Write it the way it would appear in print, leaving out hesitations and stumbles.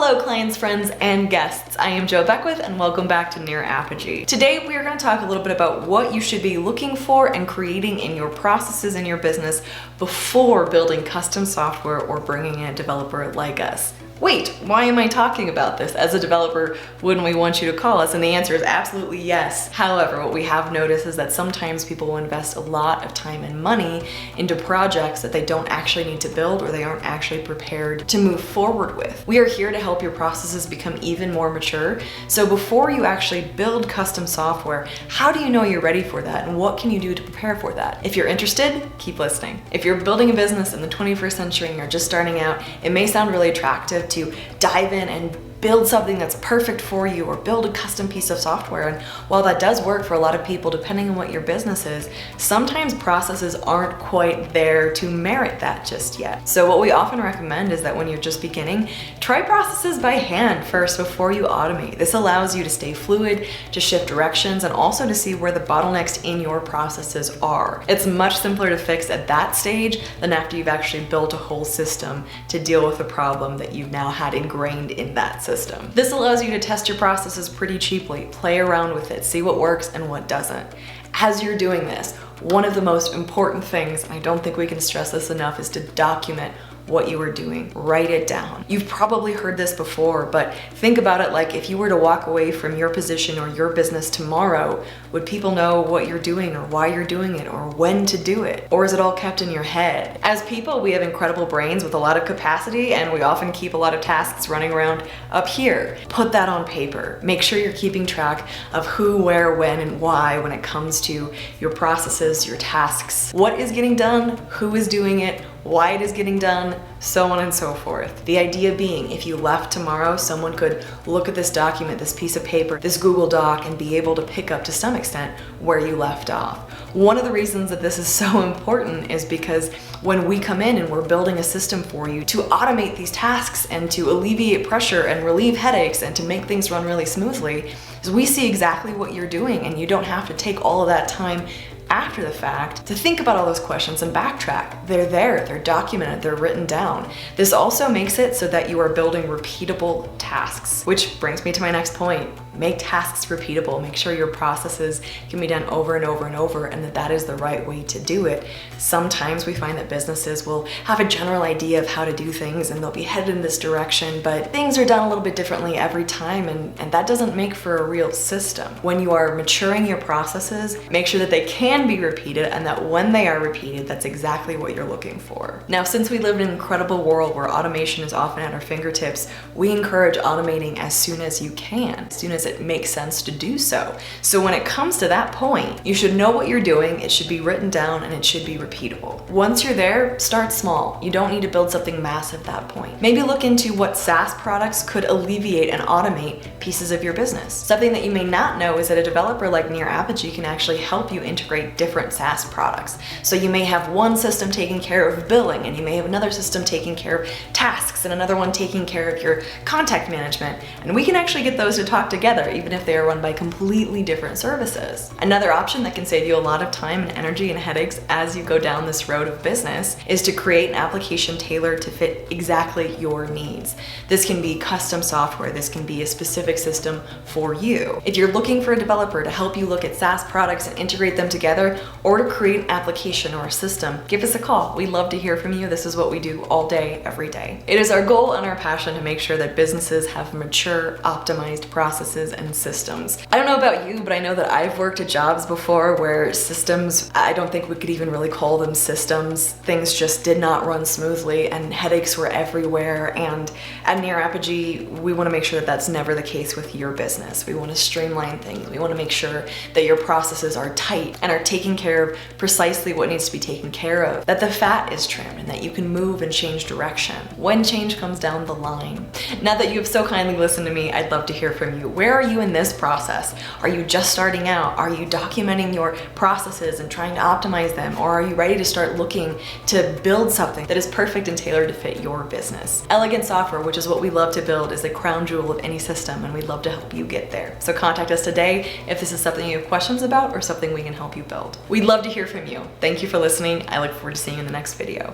Hello clients, friends, and guests. I am Jo Beckwith and welcome back to Near Apogee. Today we are going to talk a little bit about what you should be looking for and creating in your processes in your business before building custom software or bringing in a developer like us. Wait, why am I talking about this? As a developer, wouldn't we want you to call us? And the answer is absolutely yes. However, what we have noticed is that sometimes people will invest a lot of time and money into projects that they don't actually need to build or they aren't actually prepared to move forward with. We are here to help your processes become even more mature. So before you actually build custom software, how do you know you're ready for that? And what can you do to prepare for that? If you're interested, keep listening. If you're building a business in the 21st century and you're just starting out, it may sound really attractive to dive in and build something that's perfect for you or build a custom piece of software. And while that does work for a lot of people, depending on what your business is, sometimes processes aren't quite there to merit that just yet. So what we often recommend is that when you're just beginning, try processes by hand first before you automate. This allows you to stay fluid, to shift directions, and also to see where the bottlenecks in your processes are. It's much simpler to fix at that stage than after you've actually built a whole system to deal with a problem that you've now had ingrained in that system. This allows you to test your processes pretty cheaply, play around with it, see what works and what doesn't. As you're doing this, one of the most important things, and I don't think we can stress this enough, is to document what you are doing. Write it down. You've probably heard this before, but think about it like if you were to walk away from your position or your business tomorrow, would people know what you're doing or why you're doing it or when to do it? Or is it all kept in your head? As people, we have incredible brains with a lot of capacity and we often keep a lot of tasks running around up here. Put that on paper. Make sure you're keeping track of who, where, when, and why when it comes to your processes, your tasks. What is getting done? Who is doing it? Why it is getting done, so on and so forth. The idea being, if you left tomorrow, someone could look at this document, this piece of paper, this Google Doc, and be able to pick up to some extent where you left off. One of the reasons that this is so important is because when we come in and we're building a system for you to automate these tasks and to alleviate pressure and relieve headaches and to make things run really smoothly, is we see exactly what you're doing and you don't have to take all of that time after the fact to think about all those questions and backtrack. They're there, they're documented, they're written down. This also makes it so that you are building repeatable tasks, which brings me to my next point. Make tasks repeatable. Make sure your processes can be done over and over and over and that is the right way to do it. Sometimes we find that businesses will have a general idea of how to do things and they'll be headed in this direction, but things are done a little bit differently every time and that doesn't make for a real system. When you are maturing your processes, make sure that they can be repeated and that when they are repeated, that's exactly what you're looking for. Now, since we live in an incredible world where automation is often at our fingertips, we encourage automating as soon as you can, as soon as it makes sense to do so. So when it comes to that point, you should know what you're doing, it should be written down, and it should be repeatable. Once you're there, start small. You don't need to build something massive at that point. Maybe look into what SaaS products could alleviate and automate pieces of your business. Something that you may not know is that a developer like Near Apogee can actually help you integrate different SaaS products. So you may have one system taking care of billing, and you may have another system taking care of tasks, and another one taking care of your contact management. And we can actually get those to talk together, even if they are run by completely different services. Another option that can save you a lot of time and energy and headaches as you go down this road of business is to create an application tailored to fit exactly your needs. This can be custom software. This can be a specific system for you. If you're looking for a developer to help you look at SaaS products and integrate them together, or to create an application or a system, give us a call. We'd love to hear from you. This is what we do all day, every day. It is our goal and our passion to make sure that businesses have mature, optimized processes and systems. I don't know about you, but I know that I've worked at jobs before where systems, I don't think we could even really call them systems. Things just did not run smoothly and headaches were everywhere. And at Near Apogee, we want to make sure that that's never the case with your business. We want to streamline things. We want to make sure that your processes are tight and are taking care of precisely what needs to be taken care of, that the fat is trimmed and that you can move and change direction when change comes down the line. Now that you have so kindly listened to me, I'd love to hear from you. Where are you in this process? Are you just starting out? Are you documenting your processes and trying to optimize them? Or are you ready to start looking to build something that is perfect and tailored to fit your business? Elegant software, which is what we love to build, is the crown jewel of any system, and we'd love to help you get there. So contact us today if this is something you have questions about or something we can help you build. We'd love to hear from you. Thank you for listening. I look forward to seeing you in the next video.